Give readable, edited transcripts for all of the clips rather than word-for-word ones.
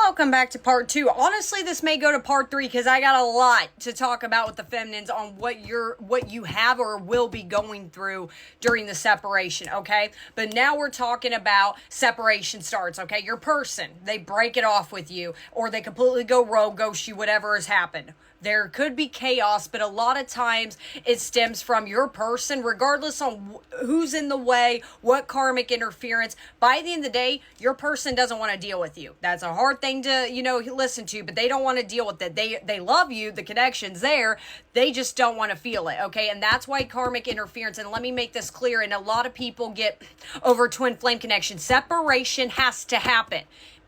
welcome back to part 2. Honestly, this may go to part 3 because I got a lot to talk about with the feminines on what you have or will be going through during the separation, okay? But now we're talking about separation starts, okay? Your person, they break it off with you, or they completely go rogue, ghost you, whatever has happened. There could be chaos, but a lot of times it stems from your person, regardless on who's in the way, what karmic interference. By the end of the day, your person doesn't want to deal with you. That's a hard thing to, listen to, but they don't want to deal with it. They love you, the connection's there, they just don't want to feel it, okay? And that's why karmic interference, and let me make this clear, and a lot of people get over twin flame connection. Separation has to happen.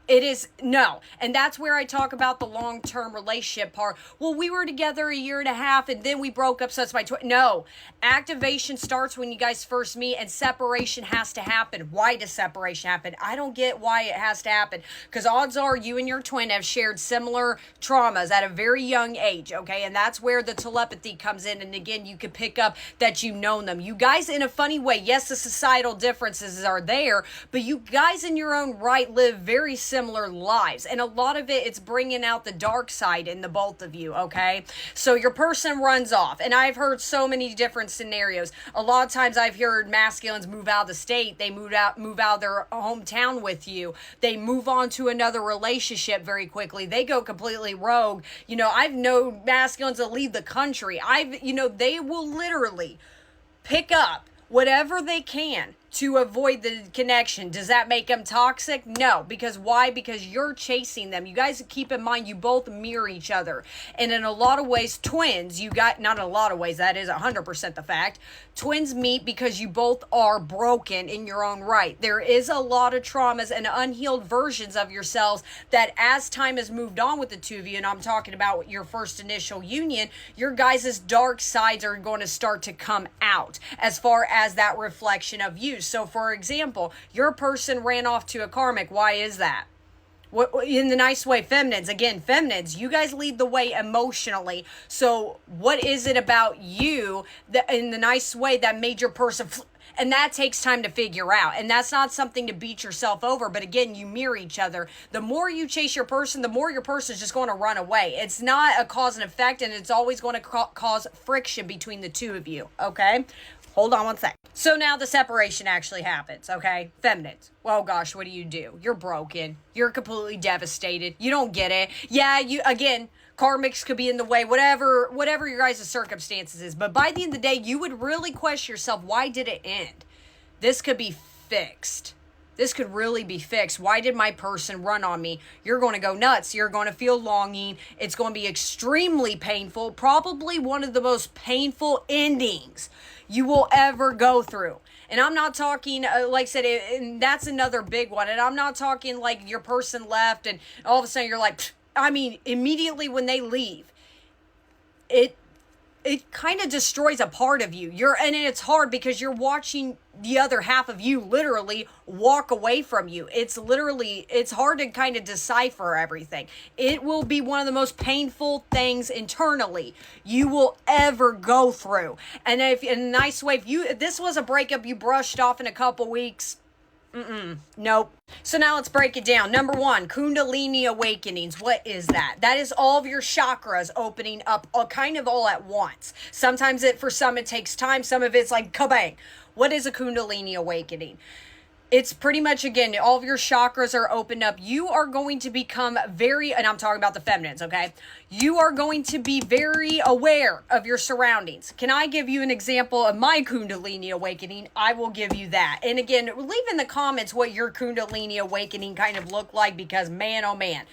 It is, no. And that's where I talk about the long-term relationship part. Well, we were together a year and a half and then we broke up, so it's no. Activation starts when you guys first meet, and separation has to happen. Why does separation happen? I don't get why it has to happen. Because odds are you and your twin have shared similar traumas at a very young age, okay? And that's where the telepathy comes in. And again, you can pick up that you've known them. You guys, in a funny way, yes, the societal differences are there, but you guys in your own right live very similar lives, and a lot of it's bringing out the dark side in the both of you, okay? So your person runs off, and I've heard so many different scenarios. A lot of times I've heard masculines move out of the state, they move out of their hometown with you, they move on to another relationship very quickly, they go completely rogue. I've known masculines that leave the country. They will literally pick up whatever they can to avoid the connection. Does that make them toxic? No. Because why? Because you're chasing them. You guys keep in mind, you both mirror each other. And in a lot of ways, twins, not in a lot of ways, that is 100% the fact. Twins meet because you both are broken in your own right. There is a lot of traumas and unhealed versions of yourselves that as time has moved on with the two of you, and I'm talking about your first initial union, your guys' dark sides are going to start to come out as far as that reflection of you. So, for example, your person ran off to a karmic. Why is that? What, in the nice way, feminines, you guys lead the way emotionally. So what is it about you that, in the nice way, that made your person... And that takes time to figure out. And that's not something to beat yourself over. But again, you mirror each other. The more you chase your person, the more your person is just going to run away. It's not a cause and effect, and it's always going to cause friction between the two of you, okay? Hold on one sec. So now the separation actually happens, okay? Feminines. Well, gosh, what do? You're broken. You're completely devastated. You don't get it. Yeah, karmics could be in the way, whatever your guys' circumstances is. But by the end of the day, you would really question yourself, why did it end? This could be fixed. This could really be fixed. Why did my person run on me? You're going to go nuts. You're going to feel longing. It's going to be extremely painful. Probably one of the most painful endings you will ever go through. And I'm not talking, like I said, and that's another big one. And I'm not talking like your person left and all of a sudden you're like, immediately when they leave, it kind of destroys a part of you. And it's hard because you're watching the other half of you literally walk away from you. It's hard to kind of decipher everything. It will be one of the most painful things internally you will ever go through. And if in a nice way, if this was a breakup you brushed off in a couple weeks, nope. So now let's break it down. Number 1, Kundalini awakenings. What is that? That is all of your chakras opening up kind of all at once. Sometimes for some it takes time. Some of it's like kabang. What is a Kundalini awakening? It's pretty much, again, all of your chakras are opened up. You are going to become and I'm talking about the feminines, okay? You are going to be very aware of your surroundings. Can I give you an example of my Kundalini awakening? I will give you that. And again, leave in the comments what your Kundalini awakening kind of looked like, because man, oh man.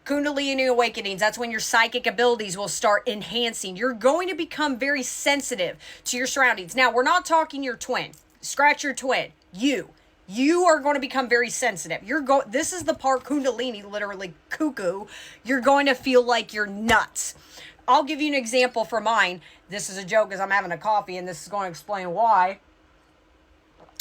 Kundalini awakenings, that's when your psychic abilities will start enhancing. You're going to become very sensitive to your surroundings. Now, we're not talking your twin. Scratch your twin. You are going to become very sensitive. This is the part, Kundalini, literally cuckoo. You're going to feel like you're nuts. I'll give you an example for mine. This is a joke because I'm having a coffee and this is going to explain why.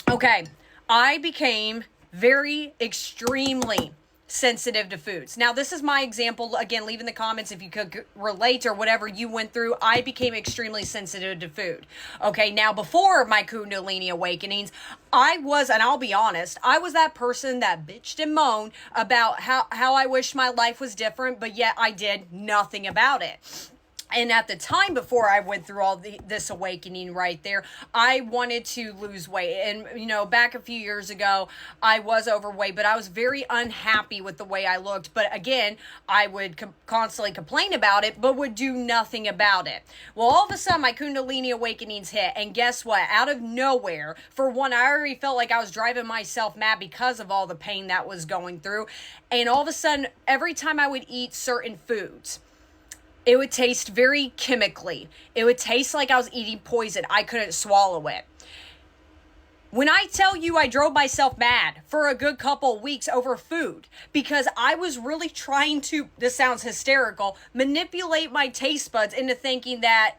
Okay, I became very extremely sensitive to foods. Now, this is my example. Again, leave in the comments if you could relate or whatever you went through. I became extremely sensitive to food. Okay, now before my Kundalini awakenings, I was, and I'll be honest, I was that person that bitched and moaned about how I wished my life was different, but yet I did nothing about it. And at the time before I went through all this awakening right there, I wanted to lose weight. And, you know, back a few years ago, I was overweight, but I was very unhappy with the way I looked. But again, I would constantly complain about it, but would do nothing about it. Well, all of a sudden, my Kundalini awakenings hit. And guess what? Out of nowhere, for one, I already felt like I was driving myself mad because of all the pain that was going through. And all of a sudden, every time I would eat certain foods, it would taste very chemically. It would taste like I was eating poison. I couldn't swallow it. When I tell you I drove myself mad for a good couple of weeks over food because I was really trying to, this sounds hysterical, manipulate my taste buds into thinking that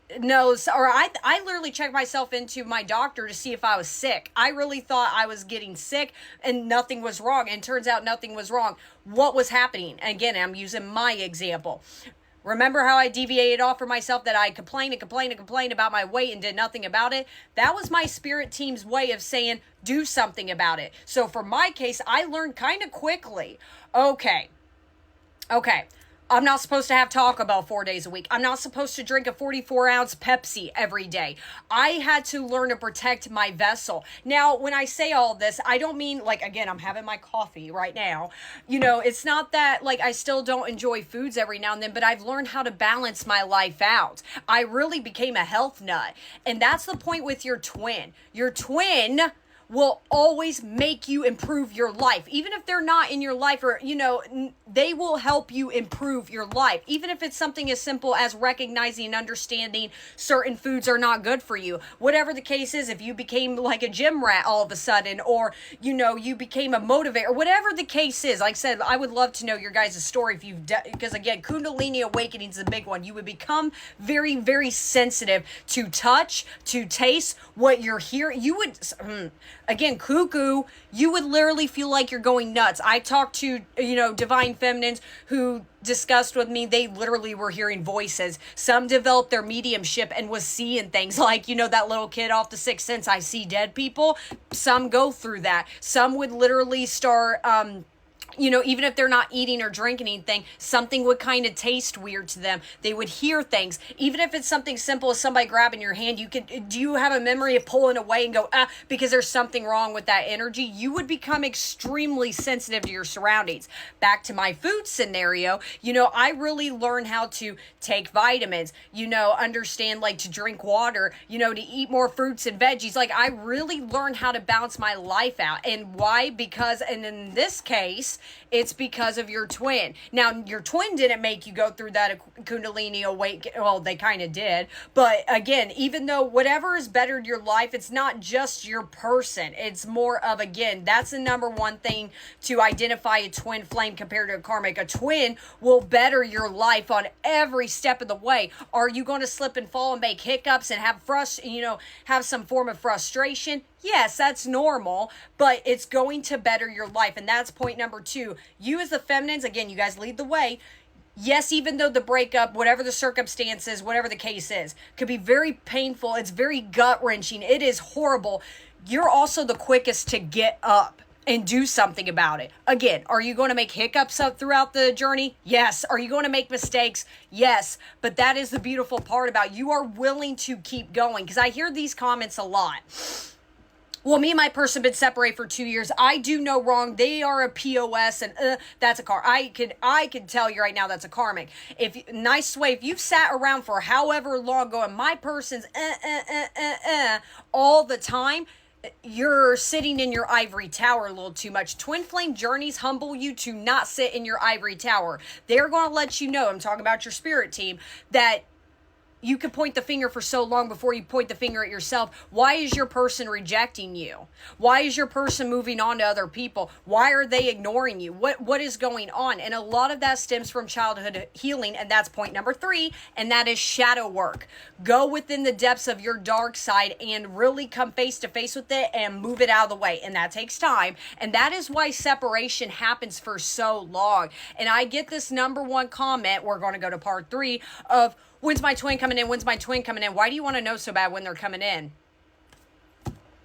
I literally checked myself into my doctor to see if I was sick. I really thought I was getting sick and nothing was wrong. And turns out nothing was wrong. What was happening? Again, I'm using my example. Remember how I deviated off for myself, that I complained about my weight and did nothing about it? That was my spirit team's way of saying, do something about it. So for my case, I learned kind of quickly, okay, I'm not supposed to have Taco Bell 4 days a week. I'm not supposed to drink a 44-ounce Pepsi every day. I had to learn to protect my vessel. Now, when I say all this, I don't mean, like, again, I'm having my coffee right now. You know, it's not that, like, I still don't enjoy foods every now and then, but I've learned how to balance my life out. I really became a health nut. And that's the point with your twin. Your twin will always make you improve your life. Even if they're not in your life, or, you know, they will help you improve your life. Even if it's something as simple as recognizing and understanding certain foods are not good for you. Whatever the case is, if you became like a gym rat all of a sudden, or, you know, you became a motivator, whatever the case is, like I said, I would love to know your guys' story if you've, because again, Kundalini awakening is a big one. You would become very, very sensitive to touch, to taste, what you're hearing. You would, again, cuckoo, you would literally feel like you're going nuts. I talked to, you know, divine feminines who discussed with me, they literally were hearing voices. Some developed their mediumship and was seeing things like, you know, that little kid off The Sixth Sense, I see dead people. Some go through that. Some would literally start, you know, even if they're not eating or drinking anything, something would kind of taste weird to them. They would hear things. Even if it's something simple as somebody grabbing your hand, do you have a memory of pulling away and go, because there's something wrong with that energy? You would become extremely sensitive to your surroundings. Back to my food scenario, you know, I really learned how to take vitamins, you know, understand, like, to drink water, you know, to eat more fruits and veggies. Like, I really learned how to balance my life out. And why? Because, and in this case, it's because of your twin. Now, your twin didn't make you go through that Kundalini awakening. Well, they kind of did. But again, even though whatever has bettered your life, it's not just your person. It's more of, again, that's the number one thing to identify a twin flame compared to a karmic. A twin will better your life on every step of the way. Are you going to slip and fall and make hiccups and have some form of frustration? Yes, that's normal, but it's going to better your life. And that's point number 2. You as the feminines, again, you guys lead the way. Yes, even though the breakup, whatever the circumstances, whatever the case is, could be very painful. It's very gut-wrenching. It is horrible. You're also the quickest to get up and do something about it. Again, are you going to make hiccups up throughout the journey? Yes. Are you going to make mistakes? Yes. But that is the beautiful part about you are willing to keep going. Because I hear these comments a lot. Well, me and my person been separated for 2 years. I do no wrong. They are a POS, and that's a car. I can tell you right now that's a karmic. Nice way, if you've sat around for however long going, my person's all the time, you're sitting in your ivory tower a little too much. Twin flame journeys humble you to not sit in your ivory tower. They're going to let you know, I'm talking about your spirit team, that you could point the finger for so long before you point the finger at yourself. Why is your person rejecting you? Why is your person moving on to other people? Why are they ignoring you? What is going on? And a lot of that stems from childhood healing, and that's point number 3, and that is shadow work. Go within the depths of your dark side and really come face to face with it and move it out of the way, and that takes time. And that is why separation happens for so long. And I get this number 1 comment, we're going to go to part 3, of when's my twin coming in? When's my twin coming in? Why do you want to know so bad when they're coming in?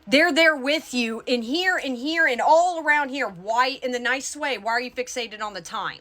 They're there with you in here and here and all around here. Why, in the nice way, why are you fixated on the time?